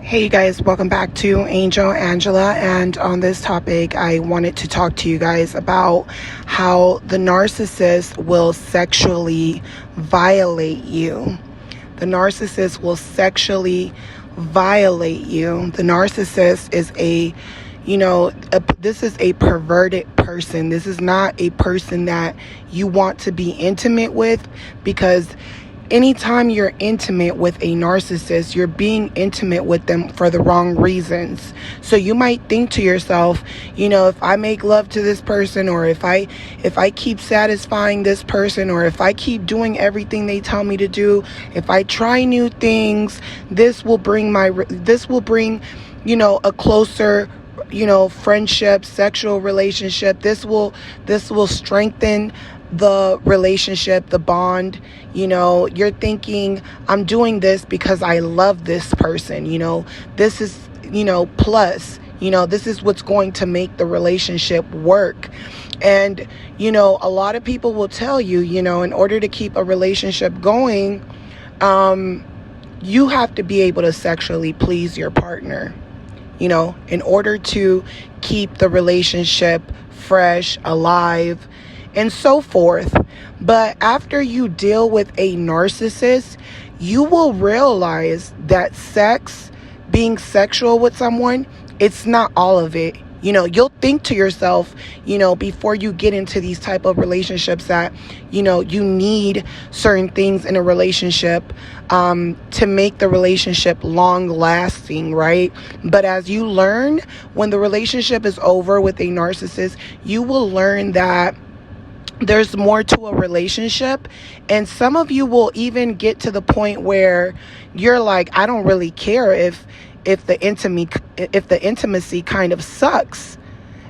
Hey you guys, welcome back to Angel Angela, and on this topic I wanted to talk to you guys about how the narcissist will sexually violate you. The narcissist will sexually violate you. The narcissist is this is a perverted person. This is not a person that you want to be intimate with, because anytime you're intimate with a narcissist, you're being intimate with them for the wrong reasons. So you might think to yourself, if I make love to this person, or if I keep satisfying this person, or if I keep doing everything they tell me to do, if I try new things, this will bring a closer friendship, sexual relationship. This will strengthen the relationship, the bond. You're thinking, I'm doing this because I love this person. This is, plus, this is what's going to make the relationship work. And, a lot of people will tell you, in order to keep a relationship going, you have to be able to sexually please your partner, in order to keep the relationship fresh, alive, and so forth. But after you deal with a narcissist, you will realize that being sexual with someone, it's not all of it. You'll think to yourself, before you get into these type of relationships, that, you need certain things in a relationship to make the relationship long lasting, right? But as you learn, when the relationship is over with a narcissist, you will learn that there's more to a relationship. And some of you will even get to the point where you're like, I don't really care if the intimacy kind of sucks,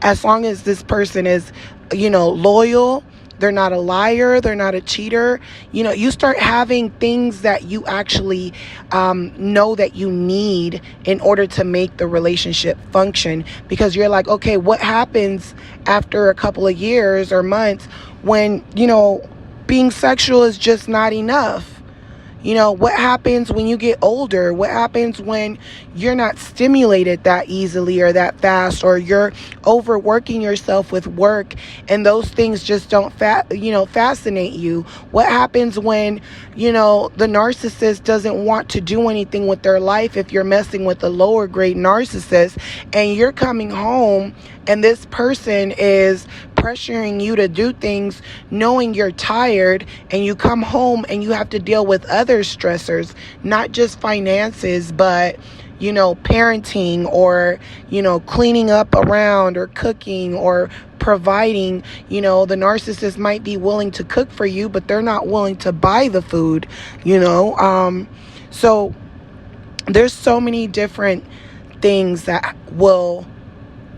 as long as this person is, loyal. They're not a liar. They're not a cheater. You start having things that you actually know that you need in order to make the relationship function. Because you're like, okay, what happens after a couple of years or months when, being sexual is just not enough? What happens when you get older? What happens when you're not stimulated that easily or that fast, or you're overworking yourself with work and those things just don't fascinate you? What happens when, the narcissist doesn't want to do anything with their life if you're messing with a lower grade narcissist, and you're coming home and this person is pressuring you to do things knowing you're tired, and you come home and you have to deal with other stressors, not just finances, but parenting, or cleaning up around, or cooking, or providing. The narcissist might be willing to cook for you, but they're not willing to buy the food. So there's so many different things that will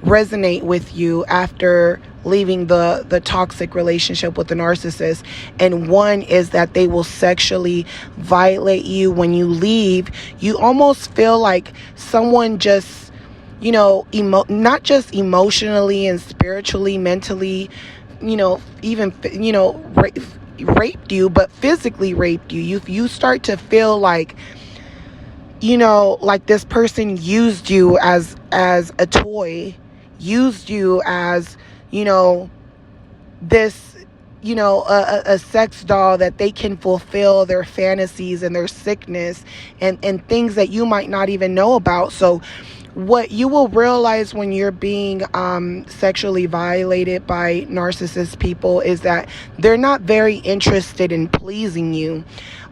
resonate with you after leaving the toxic relationship with the narcissist. And one is that they will sexually violate you. When you leave, you almost feel like someone just, not just emotionally and spiritually, mentally, even, raped you, but physically raped you. You start to feel like, like this person used you as a toy, used you as, this, a sex doll that they can fulfill their fantasies and their sickness and things that you might not even know about. So what you will realize when you're being sexually violated by narcissist people is that they're not very interested in pleasing you.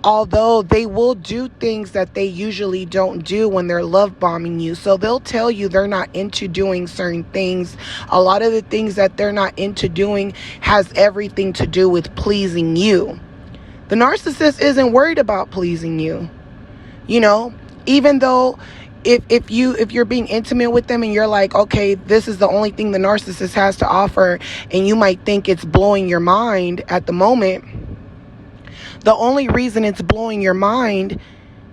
Although they will do things that they usually don't do when they're love bombing you. So they'll tell you they're not into doing certain things. A lot of the things that they're not into doing has everything to do with pleasing you. The narcissist isn't worried about pleasing you. Even though if you're being intimate with them and you're like, okay, this is the only thing the narcissist has to offer, and you might think it's blowing your mind at the moment, the only reason it's blowing your mind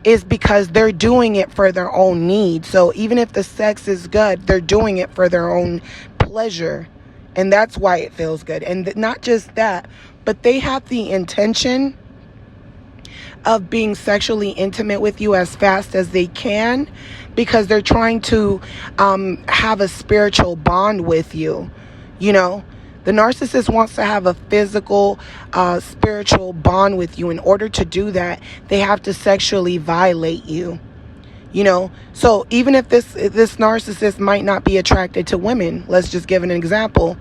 is because they're doing it for their own need. So even if the sex is good, they're doing it for their own pleasure. And that's why it feels good. And not just that, but they have the intention of being sexually intimate with you as fast as they can, because they're trying to have a spiritual bond with you. You know, the narcissist wants to have a physical, spiritual bond with you. In order to do that, they have to sexually violate you. You know, so even if this narcissist might not be attracted to women, let's just give an example.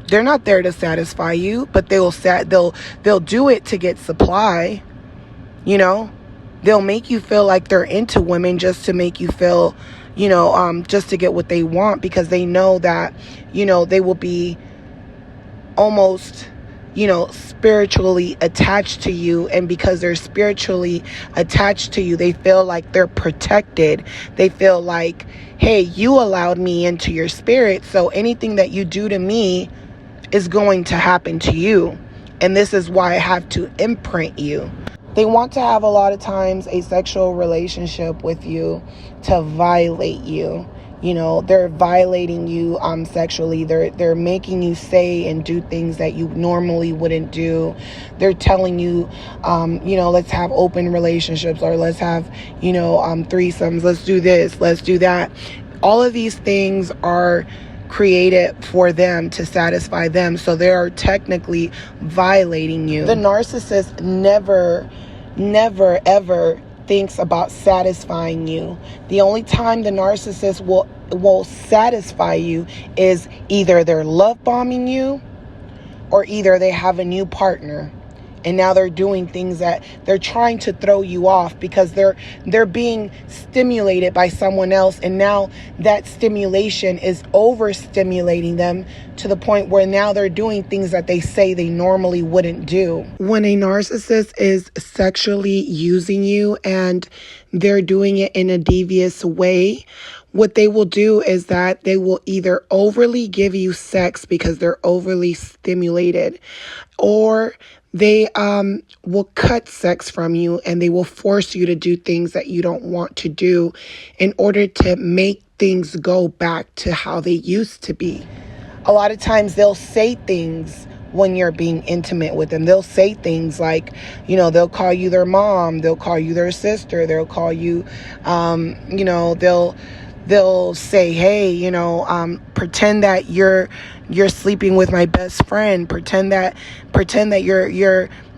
They're not there to satisfy you, but they'll do it to get supply. You know, they'll make you feel like they're into women just to make you feel, you know, just to get what they want, because they know that, you know, they will be almost, you know, spiritually attached to you. And because they're spiritually attached to you, they feel like they're protected. They feel like, hey, you allowed me into your spirit, so anything that you do to me is going to happen to you. And this is why I have to imprint you. They want to have a lot of times a sexual relationship with you to violate you. You know, they're violating you sexually. They're making you say and do things that you normally wouldn't do. They're telling you, you know, let's have open relationships, or let's have, you know, threesomes. Let's do this. Let's do that. All of these things are created for them to satisfy them. So they are technically violating you. The narcissist never, ever thinks about satisfying you. The only time the narcissist will satisfy you is either they're love bombing you, or either they have a new partner, and now they're doing things that they're trying to throw you off, because they're being stimulated by someone else, and now that stimulation is overstimulating them to the point where now they're doing things that they say they normally wouldn't do. When a narcissist is sexually using you and they're doing it in a devious way, what they will do is that they will either overly give you sex because they're overly stimulated, or they will cut sex from you, and they will force you to do things that you don't want to do in order to make things go back to how they used to be. A lot of times they'll say things when you're being intimate with them. They'll say things like, you know, they'll call you their mom, they'll call you their sister, they'll call you, you know, they'll say, hey, you know, pretend that you're sleeping with my best friend. Pretend that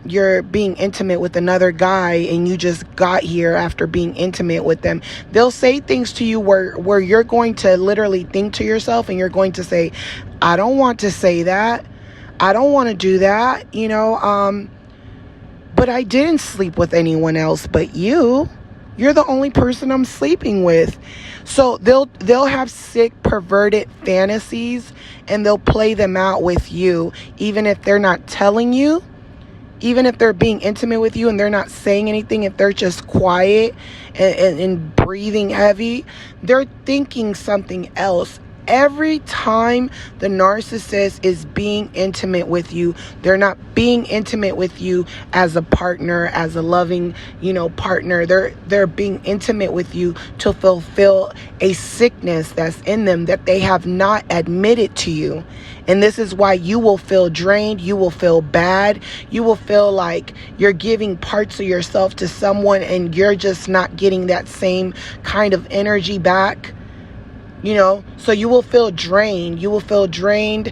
you're being intimate with another guy, and you just got here after being intimate with them. They'll say things to you where you're going to literally think to yourself, and you're going to say, I don't want to say that. I don't want to do that, you know, but I didn't sleep with anyone else but you. You're the only person I'm sleeping with. So they'll have sick, perverted fantasies, and they'll play them out with you, even if they're not telling you, even if they're being intimate with you and they're not saying anything. If they're just quiet and breathing heavy, they're thinking something else. Every time the narcissist is being intimate with you, they're not being intimate with you as a partner, as a loving, you know, partner. They're being intimate with you to fulfill a sickness that's in them that they have not admitted to you. And this is why you will feel drained. You will feel bad. You will feel like you're giving parts of yourself to someone and you're just not getting that same kind of energy back. You know, so you will feel drained. You will feel drained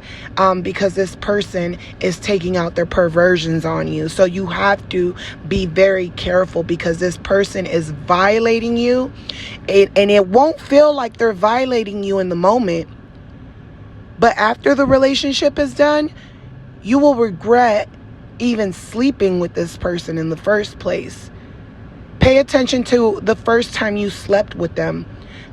because this person is taking out their perversions on you. So you have to be very careful, because this person is violating you. And it won't feel like they're violating you in the moment. But after the relationship is done, you will regret even sleeping with this person in the first place. Pay attention to the first time you slept with them.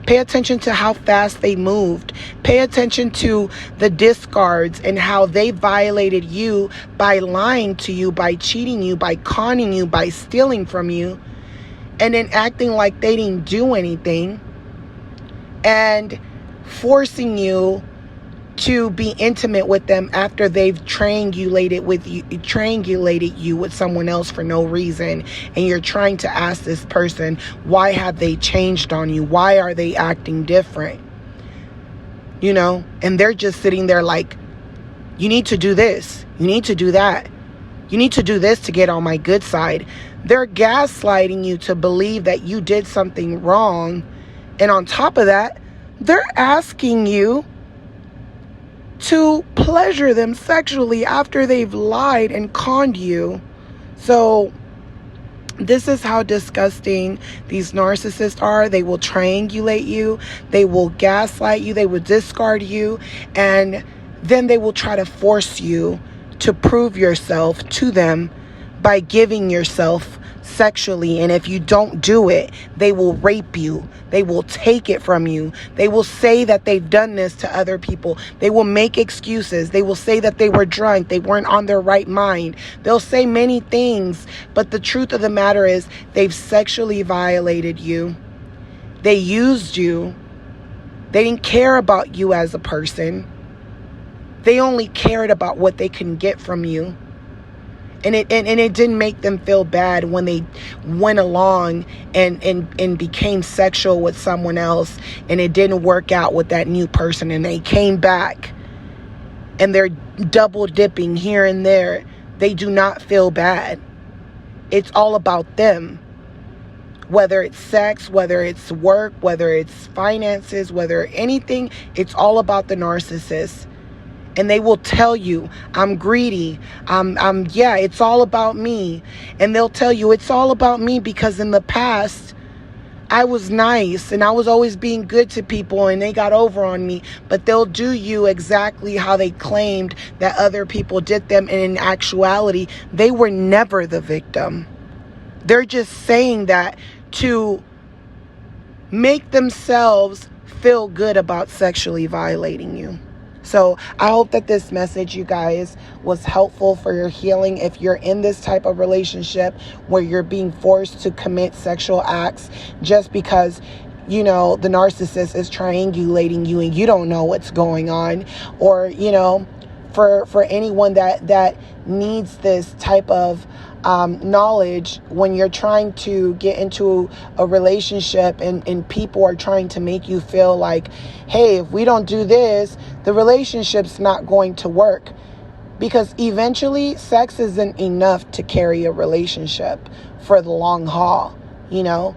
Pay attention to how fast they moved. Pay attention to the discards and how they violated you by lying to you, by cheating you, by conning you, by stealing from you, and then acting like they didn't do anything, and forcing you to be intimate with them after they've triangulated you with someone else for no reason. And you're trying to ask this person, why have they changed on you? Why are they acting different? You know, and they're just sitting there like You need to do this. You need to do that. You need to do this to get on my good side. They're gaslighting you to believe that you did something wrong. And on top of that, they're asking you to pleasure them sexually after they've lied and conned you. So this is how disgusting these narcissists are. They will triangulate you. They will gaslight you. They will discard you. And then they will try to force you to prove yourself to them by giving yourself sexually. And if you don't do it, they will rape you. They will take it from you. They will say that they've done this to other people. They will make excuses. They will say that they were drunk. They weren't on their right mind. They'll say many things, but the truth of the matter is they've sexually violated you. They used you. They didn't care about you as a person. They only cared about what they can get from you. And it didn't make them feel bad when they went along and became sexual with someone else and it didn't work out with that new person and they came back and they're double dipping here and there. They do not feel bad. It's all about them. Whether it's sex, whether it's work, whether it's finances, whether anything, it's all about the narcissist. And they will tell you, I'm greedy. Yeah, it's all about me. And they'll tell you it's all about me because in the past, I was nice and I was always being good to people and they got over on me. But they'll do you exactly how they claimed that other people did them. And in actuality, they were never the victim. They're just saying that to make themselves feel good about sexually violating you. So I hope that this message, you guys, was helpful for your healing. If you're in this type of relationship where you're being forced to commit sexual acts just because, you know, the narcissist is triangulating you and you don't know what's going on, or, you know, for anyone that needs this type of knowledge when you're trying to get into a relationship and people are trying to make you feel like, hey, if we don't do this, the relationship's not going to work. Because eventually sex isn't enough to carry a relationship for the long haul, you know,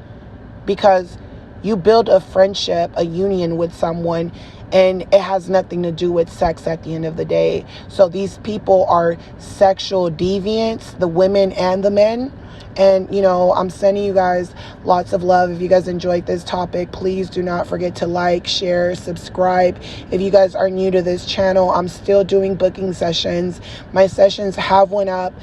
because you build a friendship, a union with someone, and it has nothing to do with sex at the end of the day. So these people are sexual deviants, the women and the men. And, you know, I'm sending you guys lots of love. If you guys enjoyed this topic, please do not forget to like, share, subscribe. If you guys are new to this channel, I'm still doing booking sessions. My sessions have went up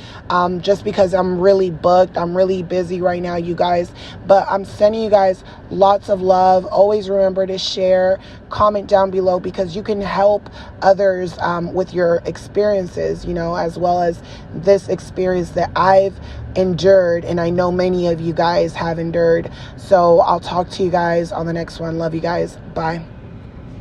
just because I'm really booked. I'm really busy right now, you guys. But I'm sending you guys lots of love. Always remember to share, comment down below, because you can help others with your experiences, you know, as well as this experience that I've endured, and I know many of you guys have endured. So I'll talk to you guys on the next one. Love you guys. Bye.